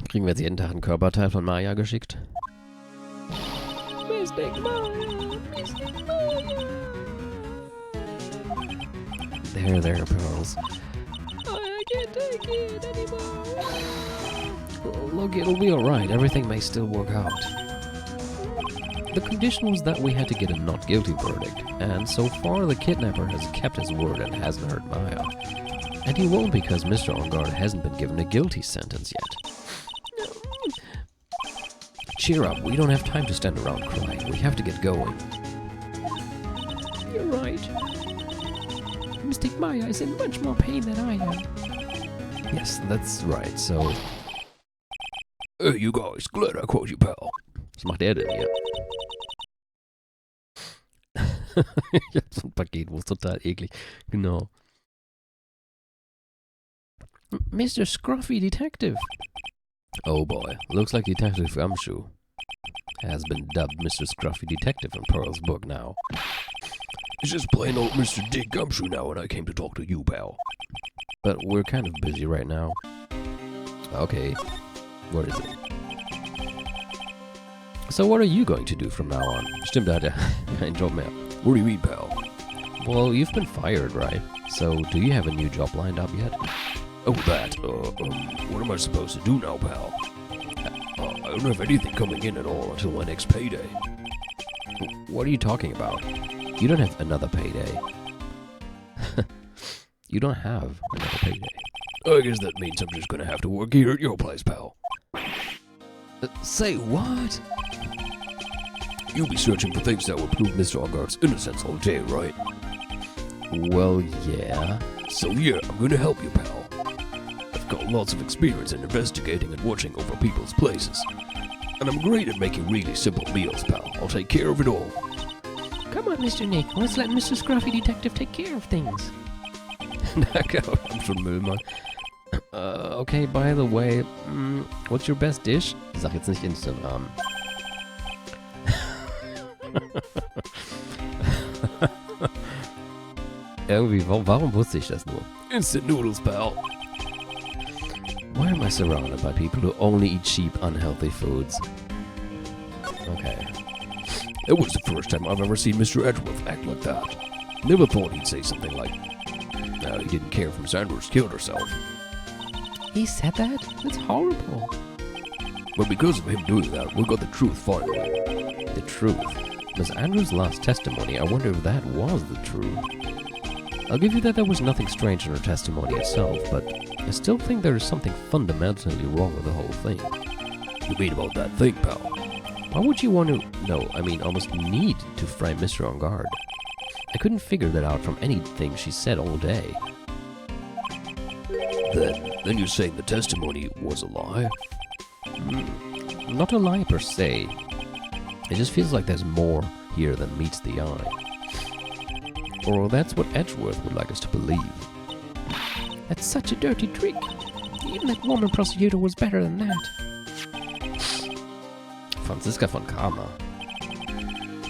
Kriegen wir jetzt jeden Tag einen Körperteil von Maya geschickt? Mystic Maya, Mystic Maya. There, Pearls. I can't take it anymore. Look, it'll be alright. Everything may still work out. The condition was that we had to get a not guilty verdict, and so far the kidnapper has kept his word and hasn't hurt Maya. And he won't because Mr. On Guard hasn't been given a guilty sentence yet. Cheer up, we don't have time to stand around crying. We have to get going. You're right. Mystic Maya is in much more pain than I am. Yes, that's right, so... Hey, you guys, glad I caught you, pal. Was macht er denn hier? Ich hab so ein Paket, wo es total eklig. Genau. Mr. Scruffy Detective. Oh boy, looks like Detective Gumshoe has been dubbed Mr. Scruffy Detective in Pearl's book now. It's just plain old Mr. Dick Gumshoe now, and I came to talk to you, pal. But we're kind of busy right now. Okay, what is it? So what are you going to do from now on? Stimmt, da hat er keinen Job mehr. What do you mean, pal? Well, you've been fired, right? So do you have a new job lined up yet? Oh, that, what am I supposed to do now, pal? I don't have anything coming in at all until my next payday. What are you talking about? You don't have another payday. You don't have another payday. I guess that means I'm just gonna have to work here at your place, pal. Say what? You'll be searching for things that will prove Mr. Onguard's innocence all day, right? Well, yeah. So yeah, I'm gonna help you, pal. I've got lots of experience in investigating and watching over people's places. And I'm great at making really simple meals, pal. I'll take care of it all. Come on, Mr. Nick. Let's let Mr. Scruffy Detective take care of things. Da kommt schon Müllmann. Okay, by the way, what's your best dish? Sag jetzt nicht Instant Ramen. Irgendwie, warum wusste ich das nur? Instant noodles, pal. Why am I surrounded by people who only eat cheap, unhealthy foods? Okay. It was the first time I've ever seen Mr. Edgeworth act like that. Never thought he'd say something like, no, he didn't care if Miss Andrews killed herself. He said that? That's horrible. But because of him doing that, we got the truth finally. The truth? Miss Andrews' last testimony, I wonder if that was the truth. I'll give you that there was nothing strange in her testimony itself, but I still think there is something fundamentally wrong with the whole thing. You mean about that thing, pal? Why would you want to, no, I mean almost need to frame Mr. On Guard? I couldn't figure that out from anything she said all day. Then you're saying the testimony was a lie? Not a lie per se. It just feels like there's more here than meets the eye. Or that's what Edgeworth would like us to believe. That's such a dirty trick. Even that woman prosecutor was better than that. Franziska von Karma.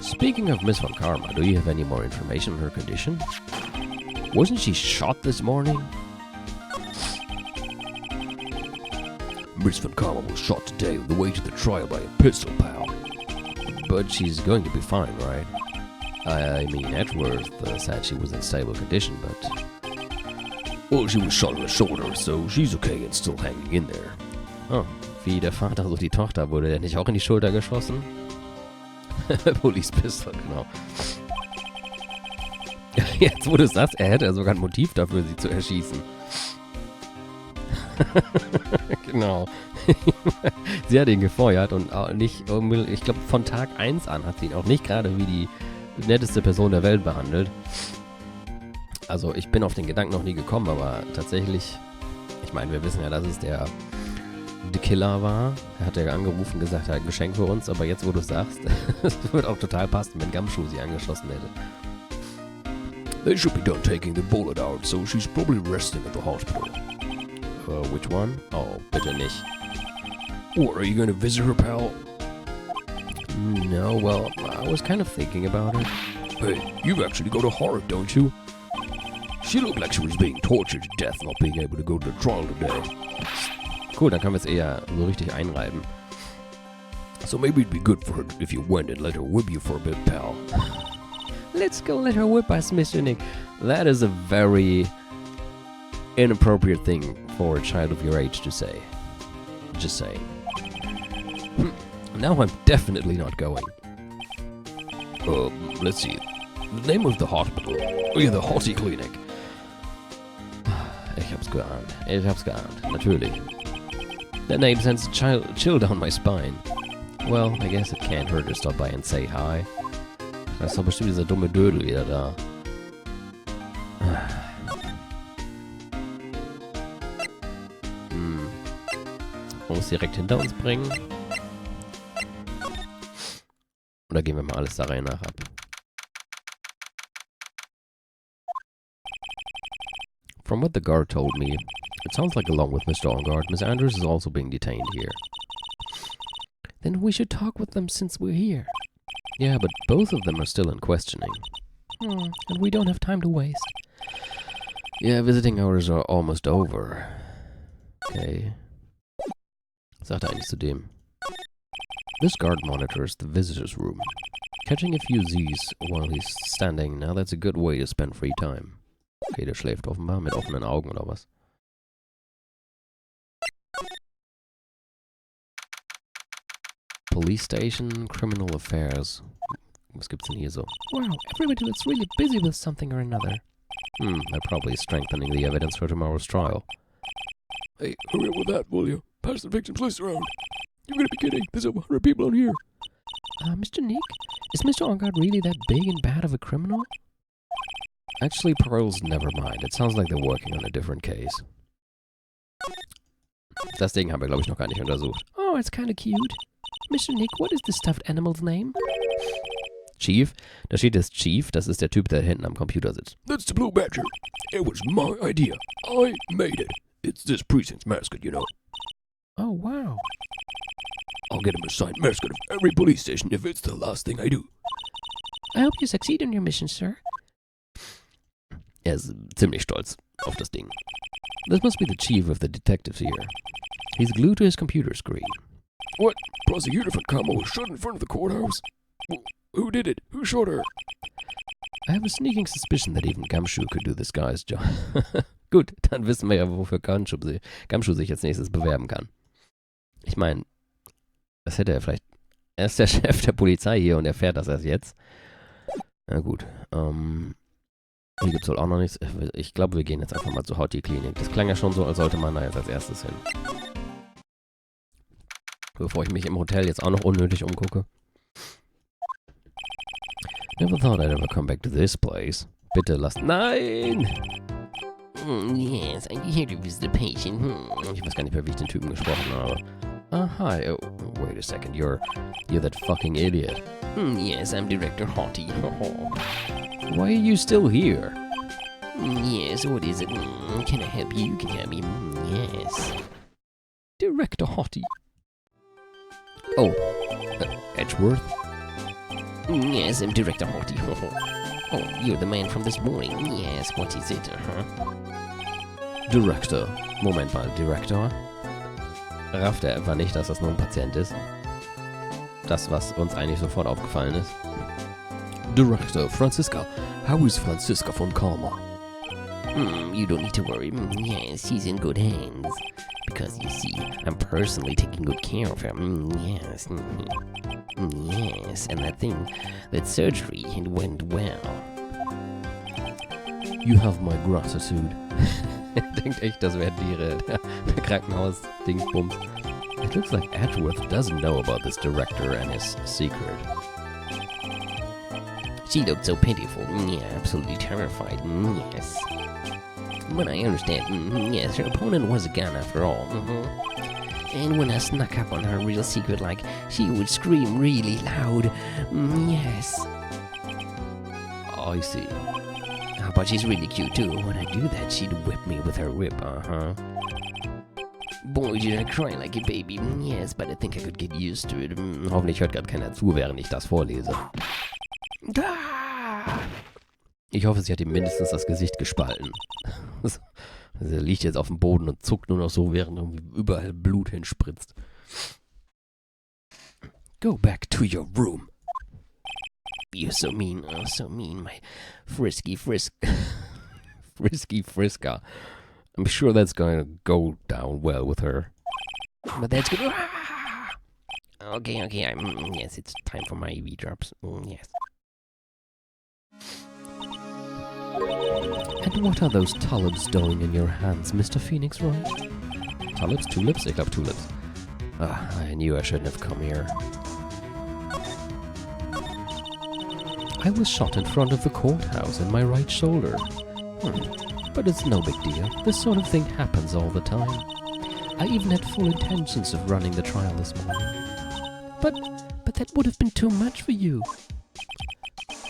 Speaking of Miss von Karma, do you have any more information on her condition? Wasn't she shot this morning? Miss von Karma was shot today on the way to the trial by a pistol, pal. But she's going to be fine, right? I mean, Edgeworth said she was in stable condition, but... Well, she was shot in the shoulder, so she's okay and still hanging in there. Oh, wie der Vater, so die Tochter. Wurde der nicht auch in die Schulter geschossen? Police Pistol, genau. Jetzt, wo du sagst, er hätte ja sogar ein Motiv dafür, sie zu erschießen. Genau. Sie hat ihn gefeuert und auch nicht, ich glaube, von Tag 1 an hat sie ihn auch nicht gerade wie die netteste Person der Welt behandelt. Also ich bin auf den Gedanken noch nie gekommen, aber tatsächlich, ich meine, wir wissen ja, dass es der Killer war. Er hat ja angerufen und gesagt, er hat ein Geschenk für uns, aber jetzt, wo du es sagst, es wird auch total passen, wenn Gumshoe sie angeschossen hätte. They should be done taking the bullet out, so she's probably resting at the hospital. Which one? Oh, bitte nicht. Or are you gonna visit her, pal? No, well, I was kind of thinking about it. Hey, you've actually got a heart, don't you? She looked like she was being tortured to death not being able to go to the trial today. Cool, dann können wir es eher so richtig einreiben. So maybe it'd be good for her if you went and let her whip you for a bit, pal. Let's go let her whip us, Mr. Nick. That is a very inappropriate thing for a child of your age to say. Just saying. Now I'm definitely not going. Let's see. The name of the hospital. Oh yeah, the Hottie Clinic. Ich hab's geahnt. Natürlich. That name sends a chill down my spine. Well, I guess it can't hurt to stop by and say hi. Da ist doch bestimmt dieser dumme Dödel wieder da. Man muss direkt hinter uns bringen. Oder gehen wir mal alles der Reihe nach ab? From what the guard told me, it sounds like along with Mr. Ongard, Miss Andrews is also being detained here. Then we should talk with them since we're here. Yeah, but both of them are still in questioning. And we don't have time to waste. Yeah, visiting hours are almost over. Okay. Sagt er eigentlich zu dem. This guard monitors the visitor's room. Catching a few Z's while he's standing, now that's a good way to spend free time. Okay, der schläft offenbar mit offenen Augen oder was? Police Station, Criminal Affairs. Was gibt's denn hier so? Wow, everybody looks really busy with something or another. They're probably strengthening the evidence for tomorrow's trial. Hey, hurry up with that, will you? Pass the victim's list around. You're gonna be kidding. There's over 100 people out here. Mr. Nick, is Mr. Ongard really that big and bad of a criminal? Actually, Pearl's never mind. It sounds like they're working on a different case. Das Ding haben wir, glaube ich, noch gar nicht untersucht. Oh, it's kind of cute. Mr. Nick, what is the stuffed animal's name? Chief? Da steht jetzt Chief. Das ist der Typ, der hinten am Computer sitzt. That's the Blue Badger. It was my idea. I made it. It's this precinct's mascot, you know. Oh, wow. I'll get him a signed mascot of every police station if it's the last thing I do. I hope you succeed in your mission, sir. Er ist ziemlich stolz auf das Ding. This must be the chief of the detectives here. He's glued to his computer screen. What? Prosecutor von Kamo was shot in front of the courthouse? Who did it? Who shot her? I have a sneaking suspicion that even Gumshoe could do this guy's job. Gut, dann wissen wir ja, wofür Gumshoe sich jetzt nächstes bewerben kann. Ich meine, das hätte er vielleicht... Er ist der Chef der Polizei hier und er fährt das erst jetzt. Na gut, hier gibt's wohl auch noch nichts. Ich glaube, wir gehen jetzt einfach mal zur Hottie Klinik. Das klang ja schon so, als sollte man da jetzt als erstes hin. Bevor ich mich im Hotel jetzt auch noch unnötig umgucke. Never thought I'd ever come back to this place. Bitte lasst... Nein! Yes, I'm here to visit a patient. Ich weiß gar nicht mehr, wie ich den Typen gesprochen habe. Hi. Oh, wait a second. You're that fucking idiot. Yes, I'm Director Hottie. Why are you still here? Yes, what is it? Can I help you? Can you help me? Yes. Director Hottie. Oh, Edgeworth? Yes, I'm Director Hottie. Oh, you're the man from this morning. Yes, what is it? Director. Moment mal, Director? Rafft er etwa nicht, dass das nur ein Patient ist? Das, was uns eigentlich sofort aufgefallen ist. Director, Franziska. How is Franziska von Kalmar? You don't need to worry. Yes, she's in good hands. Because, you see, I'm personally taking good care of her. Yes. Yes, and that surgery, it went well. You have my gratitude. Denkt echt, das wäre der Krankenhaus-Dingsbums. It looks like Edgeworth doesn't know about this director and his secret. She looked so pitiful. Yeah, absolutely terrified. Yes. But I understand. Yes, her opponent was a gun after all. And when I snuck up on her real secret, like, she would scream really loud. Yes. I see. But she's really cute too. When I do that, she'd whip me with her whip. Boy, did I cry like a baby. Yes, but I think I could get used to it. Hoffentlich hört gerade keiner zu, während ich das vorlese. Ich hoffe, sie hat ihm mindestens das Gesicht gespalten. Also er liegt jetzt auf dem Boden und zuckt nur noch so, während irgendwie überall Blut hinspritzt. Go back to your room. You're so mean, oh, so mean, my frisky frisker. I'm sure that's going to go down well with her. But that's good. Okay, yes, it's time for my EV drops. Yes. And what are those tulips doing in your hands, Mr. Phoenix Wright? Tulips? Tulips? Ich glaube Tulips. I knew I shouldn't have come here. I was shot in front of the courthouse in my right shoulder. But it's no big deal. This sort of thing happens all the time. I even had full intentions of running the trial this morning. But that would have been too much for you.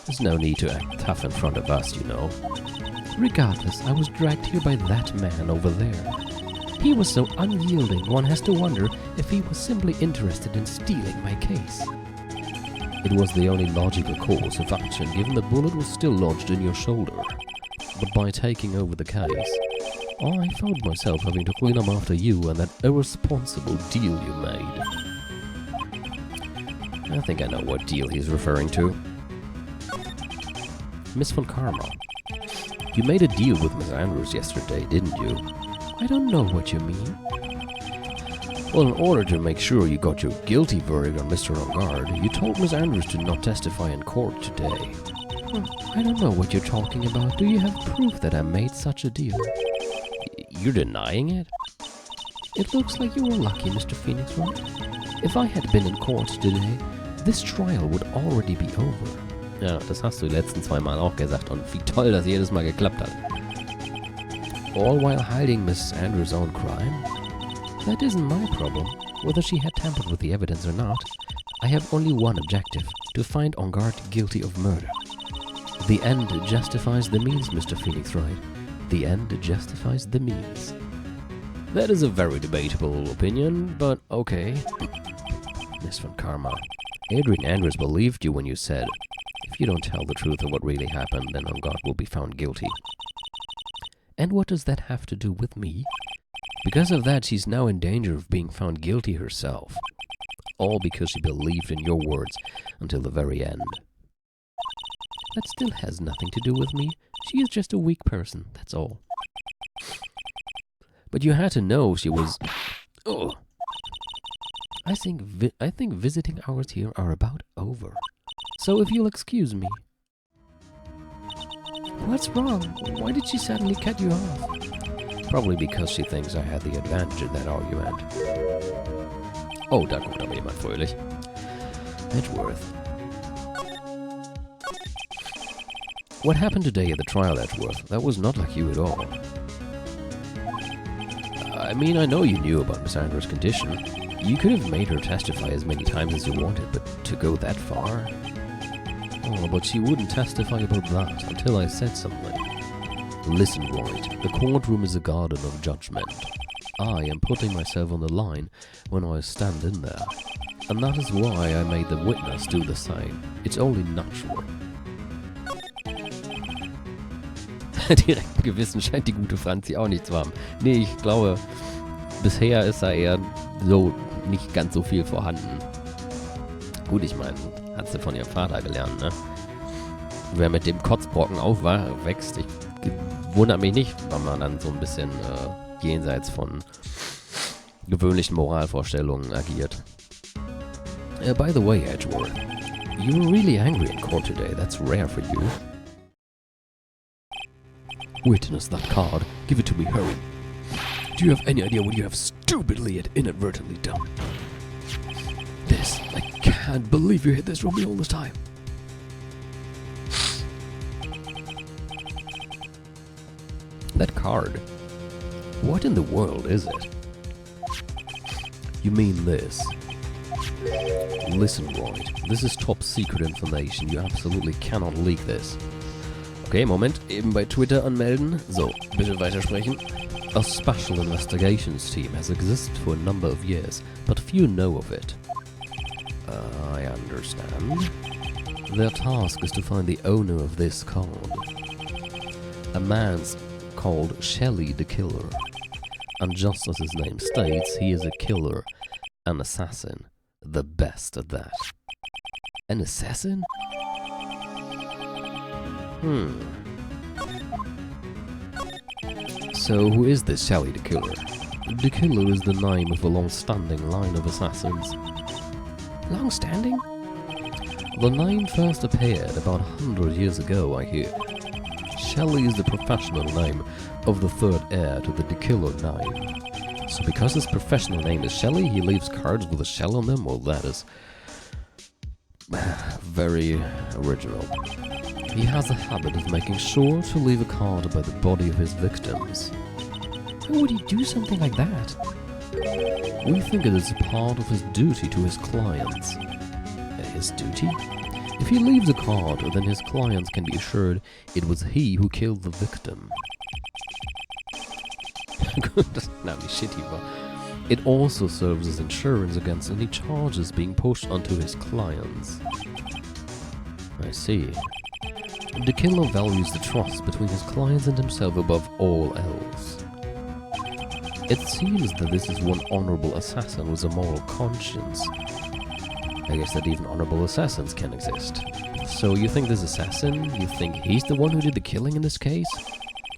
There's no need to act tough in front of us, you know. Regardless, I was dragged here by that man over there. He was so unyielding, one has to wonder if he was simply interested in stealing my case. It was the only logical course of action, given the bullet was still lodged in your shoulder. But by taking over the case, I found myself having to clean up after you and that irresponsible deal you made. I think I know what deal he's referring to. Miss von Karma, you made a deal with Miss Andrews yesterday, didn't you? I don't know what you mean. Well, in order to make sure you got your guilty verdict on Mr. Ongard, you told Miss Andrews to not testify in court today. I don't know what you're talking about. Do you have proof that I made such a deal? You're denying it? It looks like you were lucky, Mr. Phoenix Wright. If I had been in court today, this trial would already be over. Ja, das hast du die letzten 2 Mal auch gesagt und wie toll das jedes Mal geklappt hat. All while hiding Miss Andrews' own crime? That isn't my problem. Whether she had tampered with the evidence or not, I have only one objective, to find Ongard guilty of murder. The end justifies the means, Mr. Phoenix Wright. The end justifies the means. That is a very debatable opinion, but okay. Miss von Karma, Adrian Andrews believed you when you said, if you don't tell the truth of what really happened, then Ongard will be found guilty. And what does that have to do with me? Because of that, she's now in danger of being found guilty herself. All because she believed in your words until the very end. That still has nothing to do with me. She is just a weak person, that's all. But you had to know she was... Oh. I think visiting hours here are about over. So if you'll excuse me. What's wrong? Why did she suddenly cut you off? Probably because she thinks I had the advantage in that argument. Oh, da kommt aber jemand fröhlich. Edgeworth. What happened today at the trial, Edgeworth? That was not like you at all. I mean, I know you knew about Miss Andrews' condition. You could have made her testify as many times as you wanted, but to go that far? Oh, but she wouldn't testify about that until I said something. Listen, Royd, the courtroom is a garden of judgment. I am putting myself on the line when I stand in there. And that is why I made the witness do the same. It's only natural. Direkt Gewissen scheint die gute Franzi auch nicht zu haben. Nee, ich glaube, bisher ist da eher so nicht ganz so viel vorhanden. Gut, ich meine, hat sie von ihrem Vater gelernt, ne? Wer mit dem Kotzbrocken aufwächst, ich wundert mich nicht, wenn man dann so ein bisschen jenseits von gewöhnlichen Moralvorstellungen agiert. By the way, Edgeworth, you were really angry in court today. That's rare for you. Witness that card. Give it to me, hurry. Do you have any idea what you have stupidly and inadvertently done? This, I can't believe you hid this from me all this time. That card? What in the world is it? You mean this? Listen, Royd, this is top secret information. You absolutely cannot leak this. Okay, Moment, eben bei Twitter anmelden. So, bitte weitersprechen. A special investigations team has existed for a number of years, but few know of it. I understand. Their task is to find the owner of this card. A man's called Shelly the Killer. And just as his name states, he is a killer, an assassin, the best at that. An assassin? So who is this Shelly the Killer? The Killer is the name of a long-standing line of assassins. Long-standing? The name first appeared about 100 years ago, I hear. Shelly is the professional name of the third heir to the Killer name. So because his professional name is Shelly, he leaves cards with a shell on them? Well, that is very original. He has a habit of making sure to leave a card by the body of his victims. Why would he do something like that? We think it is a part of his duty to his clients. His duty? If he leaves a card, then his clients can be assured it was he who killed the victim. That's not shitty, but it also serves as insurance against any charges being pushed onto his clients. I see. The killer values the trust between his clients and himself above all else. It seems that this is one honorable assassin with a moral conscience. I guess that even honorable assassins can exist. So you think this assassin, you think he's the one who did the killing in this case?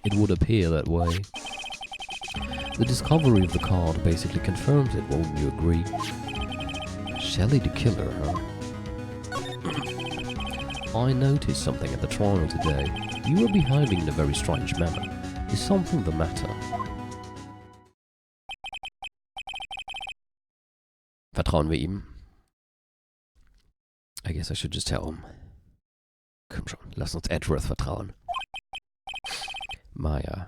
It would appear that way. The discovery of the card basically confirms it, won't you agree? Shelly the Killer, huh? I noticed something at the trial today. You were behaving in a very strange manner. Is something the matter? Vertrauen wir ihm? I guess I should just tell him. Komm schon, lass uns Edgeworth vertrauen. Maya,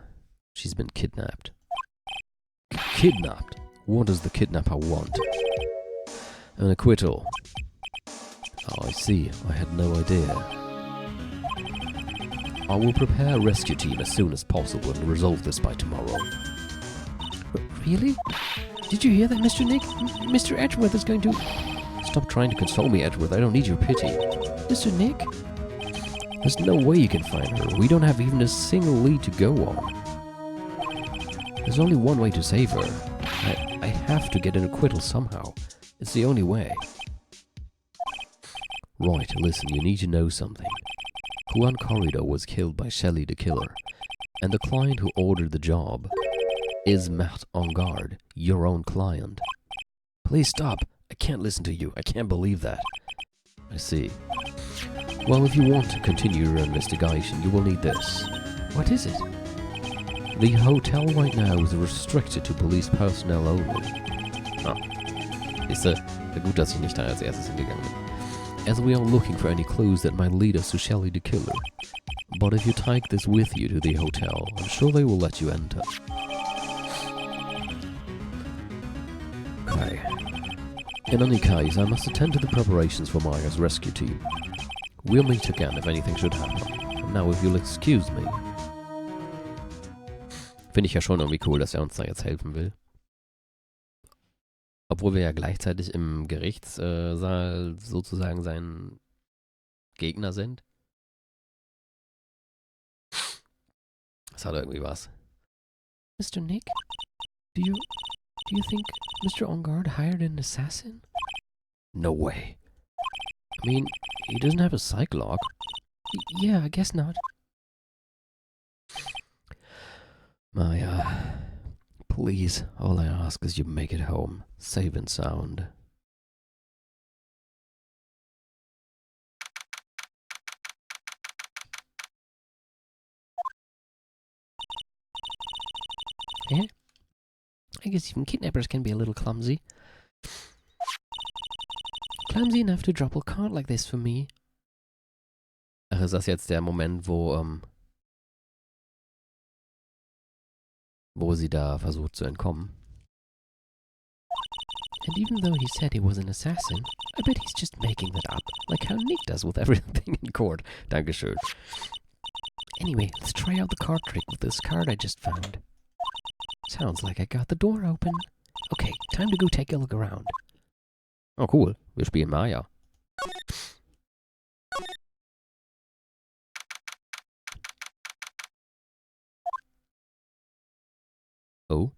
she's been kidnapped. Kidnapped? What does the kidnapper want? An acquittal. Oh, I see. I had no idea. I will prepare a rescue team as soon as possible and resolve this by tomorrow. Really? Did you hear that, Mr. Nick? Mr. Edgeworth is going to... Stop trying to console me, Edgeworth. I don't need your pity. Mr. Nick? There's no way you can find her. We don't have even a single lead to go on. There's only one way to save her. I have to get an acquittal somehow. It's the only way. Right, listen, you need to know something. Juan Corrido was killed by Shelly the Killer, and the client who ordered the job is Matt Engard, your own client. Please stop. I can't listen to you. I can't believe that. I see. Well, if you want to continue your investigation, you will need this. What is it? The hotel right now is restricted to police personnel only. Ah. Ist gut, dass ich nicht da als erstes hingegangen bin. As we are looking for any clues that might lead us to Shelly the Killer. But if you take this with you to the hotel, I'm sure they will let you enter. Okay. In any case, I must attend to the preparations for Maya's rescue team. We'll meet again if anything should happen. And now if you'll excuse me. Finde ich ja schon irgendwie cool, dass er uns da jetzt helfen will. Obwohl wir ja gleichzeitig im Gerichtssaal sozusagen sein Gegner sind. Das hat irgendwie was. Mr. Nick, do you think Mr. Engard hired an assassin? No way. I mean, he doesn't have a psych lock. Yeah, I guess not. Maya, please, all I ask is you make it home, safe and sound. Yeah? I guess even kidnappers can be a little clumsy. Clumsy enough to drop a card like this for me. Ach, ist das jetzt der Moment, wo sie da versucht zu entkommen? And even though he said he was an assassin, I bet he's just making that up, like how Nick does with everything in court. Dankeschön. Anyway, let's try out the card trick with this card I just found. Sounds like I got the door open. Okay, time to go take a look around. Oh cool, wir spielen Maya. Oh.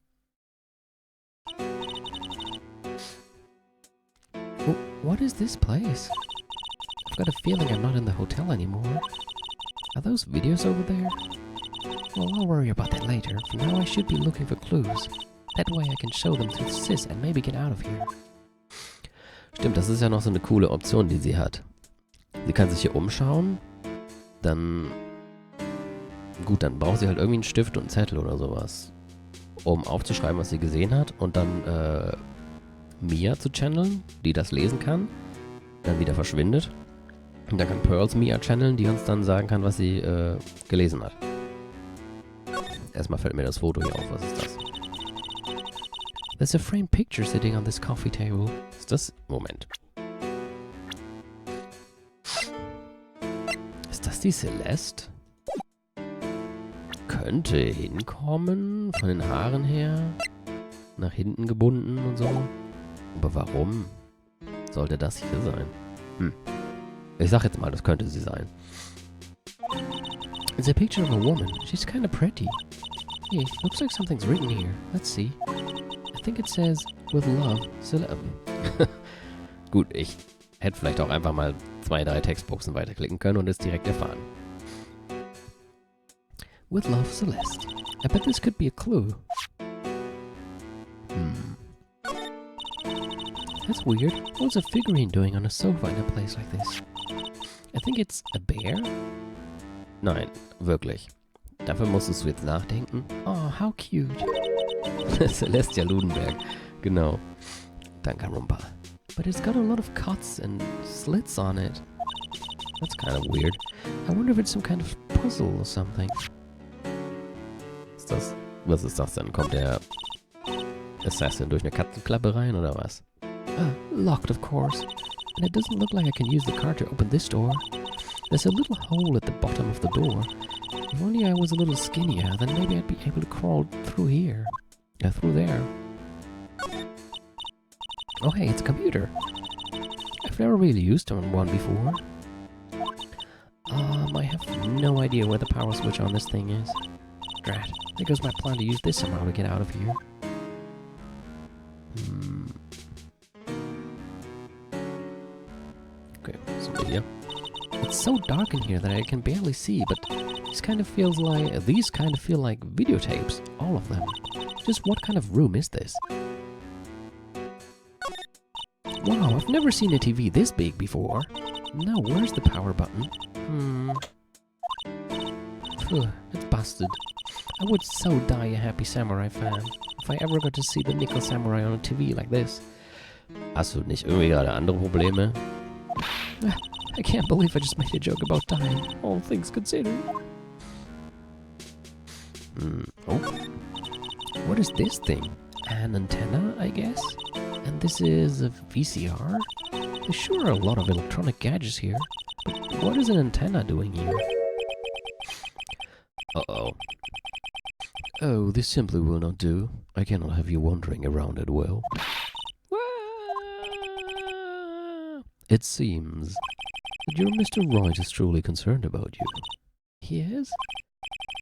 What is this place? I've got a feeling I'm not in the hotel anymore. Are those videos over there? Well, I'll worry about that later. For now, I should be looking for clues. That way I can show them to Sis and maybe get out of here. Stimmt, das ist ja noch so eine coole Option, die sie hat. Sie kann sich hier umschauen, dann... Gut, dann braucht sie halt irgendwie einen Stift und einen Zettel oder sowas, um aufzuschreiben, was sie gesehen hat und dann Mia zu channeln, die das lesen kann, dann wieder verschwindet. Und dann kann Pearls Mia channeln, die uns dann sagen kann, was sie gelesen hat. Erstmal fällt mir das Foto hier auf. Was ist das? There's a framed picture sitting on this coffee table. Ist das... Moment. Ist das die Celeste? Könnte hinkommen, von den Haaren her. Nach hinten gebunden und so. Aber warum sollte das hier sein? Ich sag jetzt mal, das könnte sie sein. It's a picture of a woman. She's kind of pretty. Hey, looks like something's written here. Let's see. I think it says, with love, Celeste. Gut, ich hätte vielleicht auch einfach mal 2, 3 Textboxen weiterklicken können und es direkt erfahren. With love, Celeste. I bet this could be a clue. That's weird. What's a figurine doing on a sofa in a place like this? I think it's a bear? Nein, wirklich. Dafür musstest du jetzt nachdenken. Oh, how cute. Celestia Ludenberg. Genau. Danke, Rumpa. But it's got a lot of cuts and slits on it. That's kind of weird. I wonder if it's some kind of puzzle or something. Ist das... Was ist das denn? Kommt der Assassin durch eine Katzenklappe rein, oder was? Locked, of course. And it doesn't look like I can use the card to open this door. There's a little hole at the bottom of the door. If only I was a little skinnier, then maybe I'd be able to crawl through here. Through there. Oh hey, it's a computer. I've never really used one before. I have no idea where the power switch on this thing is. Drat. There goes my plan to use this somehow to get out of here. Okay, so here. It's so dark in here that I can barely see, but these kind of feel like videotapes, all of them. Just what kind of room is this? Wow, I've never seen a TV this big before. No, where's the power button? Phew, it's busted. I would so die a happy samurai fan if I ever got to see the nickel samurai on a TV like this. Hast du nicht irgendwie gerade andere Probleme? I can't believe I just made a joke about dying, all things considered. Oh. What is this thing? An antenna, I guess? And this is a VCR? There sure are a lot of electronic gadgets here. But what is an antenna doing here? Uh-oh. Oh, this simply will not do. I cannot have you wandering around at will. It seems that your Mr. Wright is truly concerned about you. He is?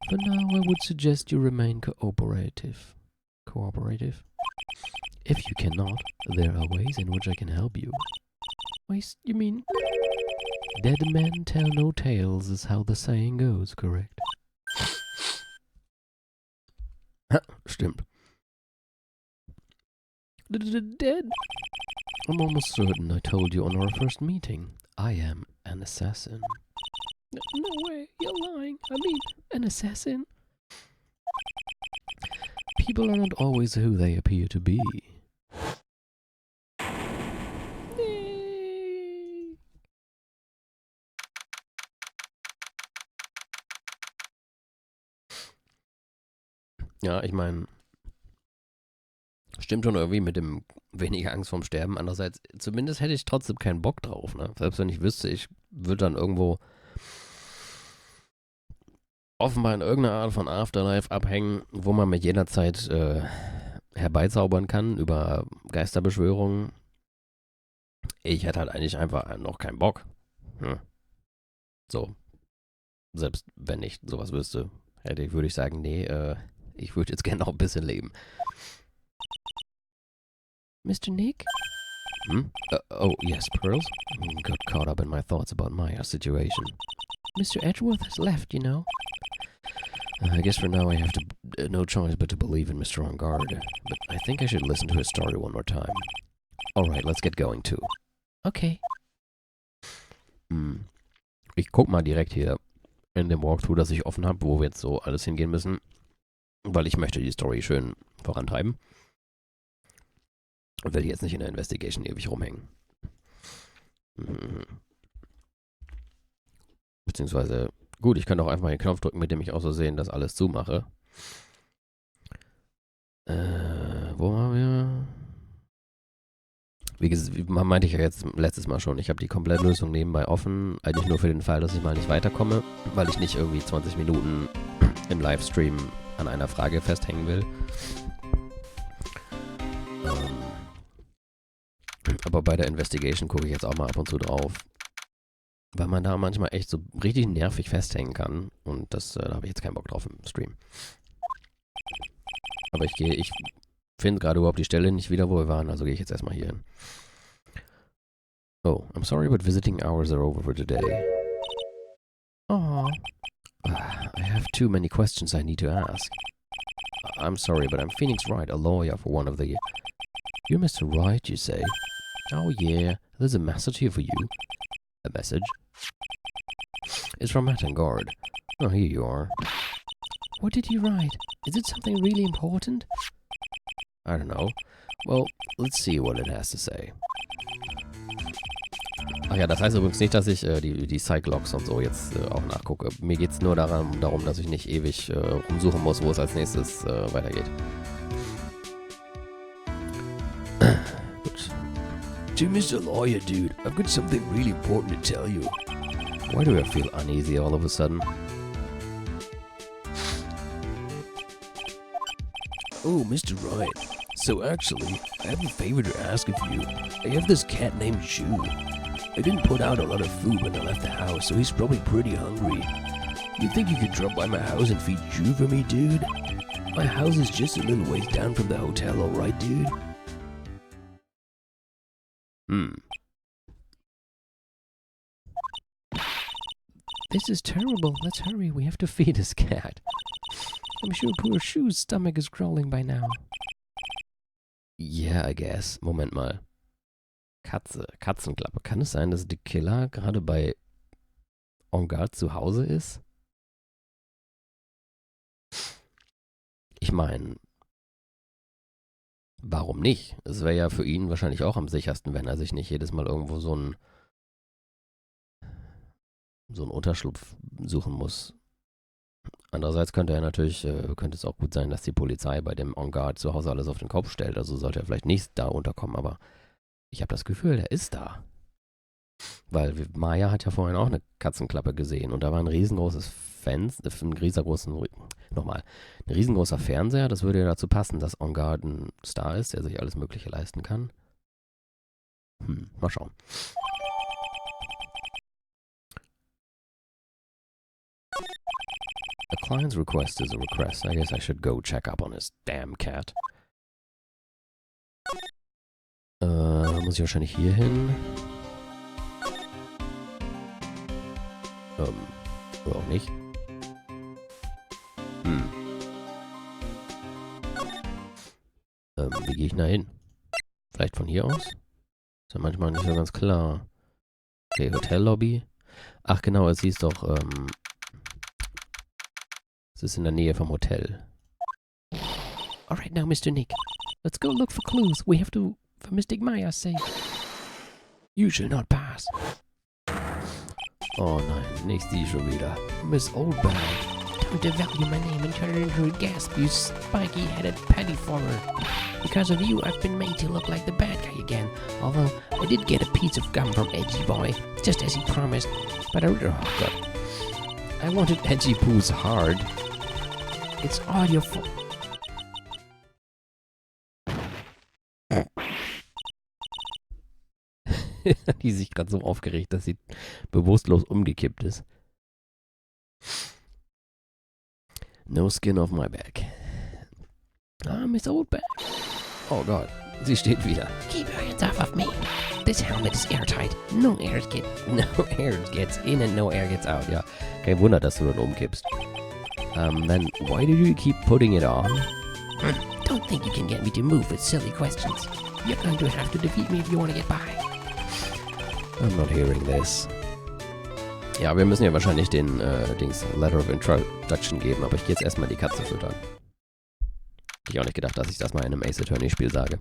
For now, I would suggest you remain cooperative. Cooperative? If you cannot, there are ways in which I can help you. Ways, you mean? Dead men tell no tales is how the saying goes, correct? Stimmt. Dead? I'm almost certain I told you on our first meeting. I am an assassin. No way, you're lying. I mean, an assassin? People are not always who they appear to be. Ja, ich meine, stimmt schon irgendwie mit dem weniger Angst vorm Sterben. Andererseits, zumindest hätte ich trotzdem keinen Bock drauf, ne? Selbst wenn ich wüsste, ich würde dann irgendwo offenbar in irgendeiner Art von Afterlife abhängen, wo man mir jederzeit herbeizaubern kann über Geisterbeschwörungen. Ich hätte halt eigentlich einfach noch keinen Bock. So. Selbst wenn ich sowas wüsste, würde ich sagen, nee, Ich würde jetzt gerne noch ein bisschen leben. Mr. Nick? Oh, yes, Pearls? Got caught up in my thoughts about Maya's situation. Mr. Edgeworth has left, you know. I guess for now I have no choice but to believe in Mr. On Guard. But I think I should listen to his story one more time. Alright, let's get going too. Okay. Ich guck mal direkt hier in dem Walkthrough, das ich offen habe, wo wir jetzt so alles hingehen müssen. Weil ich möchte die Story schön vorantreiben. Und will jetzt nicht in der Investigation ewig rumhängen. Beziehungsweise, gut, ich kann auch einfach mal den Knopf drücken, mit dem ich auch so sehen, dass alles zumache. Wo waren wir? Wie gesagt, meinte ich ja jetzt letztes Mal schon, ich habe die Komplettlösung nebenbei offen. Eigentlich nur für den Fall, dass ich mal nicht weiterkomme, weil ich nicht irgendwie 20 Minuten im Livestream an einer Frage festhängen will. Aber bei der Investigation gucke ich jetzt auch mal ab und zu drauf. Weil man da manchmal echt so richtig nervig festhängen kann. Und das, da habe ich jetzt keinen Bock drauf im Stream. Aber ich finde gerade überhaupt die Stelle nicht wieder, wo wir waren. Also gehe ich jetzt erstmal hier hin. Oh, I'm sorry, but visiting hours are over for today. Aw. I have too many questions I need to ask. I'm sorry, but I'm Phoenix Wright, a lawyer for one of the... You're Mr. Wright, you say? Oh yeah, there's a message here for you. A message? It's from Weiter, dann. Oh, here you are. What did you write? Is it something really important? I don't know. Well, let's see what it has to say. Ach ja, das heißt übrigens nicht, dass ich die Cyclops und so jetzt auch nachgucke. Mir geht es nur darum, dass ich nicht ewig rumsuchen muss, wo es als nächstes weitergeht. Gut. To Mr. Lawyer, dude, I've got something really important to tell you. Why do I feel uneasy all of a sudden? Oh, Mr. Wright. So actually, I have a favor to ask of you. I have this cat named Shoe. I didn't put out a lot of food when I left the house, so he's probably pretty hungry. You think you could drop by my house and feed Shoe for me, dude? My house is just a little ways down from the hotel, alright, dude? This is terrible. Let's hurry. We have to feed this cat. I'm sure poor Shoe's stomach is crawling by now. Yeah, I guess. Moment mal. Katzenklappe. Kann es sein, dass der Killer gerade bei On Guard zu Hause ist? Ich meine, warum nicht? Es wäre ja für ihn wahrscheinlich auch am sichersten, wenn er sich nicht jedes Mal irgendwo so einen Unterschlupf suchen muss. Andererseits könnte es auch gut sein, dass die Polizei bei dem On Guard zu Hause alles auf den Kopf stellt. Also sollte er vielleicht nicht da unterkommen, aber ich habe das Gefühl, der ist da. Weil Maya hat ja vorhin auch eine Katzenklappe gesehen und da war ein riesengroßes ein riesengroßer Fernseher. Das würde ja dazu passen, dass On Guard ein Star ist, der sich alles Mögliche leisten kann. Mal schauen. A client's request is a request. I guess I should go check up on his damn cat. Muss ich wahrscheinlich hier hin. Oder auch nicht. Wie gehe ich da hin? Vielleicht von hier aus? Ist ja manchmal nicht so ganz klar. Okay, Hotellobby. Ach genau, es hieß doch, es ist in der Nähe vom Hotel. Alright now, Mr. Nick. Let's go look for clues. We have to, for Mystic Maya's sake. You shall not pass. Oh nein, nicht die schon wieder. Miss Oldbag. Don't devalue my name and turn it into a gasp, you spiky-headed petty foreigner. Because of you, I've been made to look like the bad guy again. Although, I did get a piece of gum from Edgy Boy, just as he promised. But oh God. I wanted Edgy Poo's hard. It's all your fault. Die sich gerade so aufgeregt, dass sie bewusstlos umgekippt ist. No skin off my back. Ah, Miss Oldback. Oh Gott, sie steht wieder. Keep your hands off of me. This helmet is airtight. No air gets in and no air gets out. Ja, kein Wunder, dass du dann umkippst. Then why do you keep putting it on? Don't think you can get me to move with silly questions. You're going to have to defeat me if you want to get by. I'm not hearing this. Ja, wir müssen ja wahrscheinlich den Letter of Introduction geben, aber ich gehe jetzt erstmal die Katze füttern. Hätte ich auch nicht gedacht, dass ich das mal in einem Ace Attorney Spiel sage.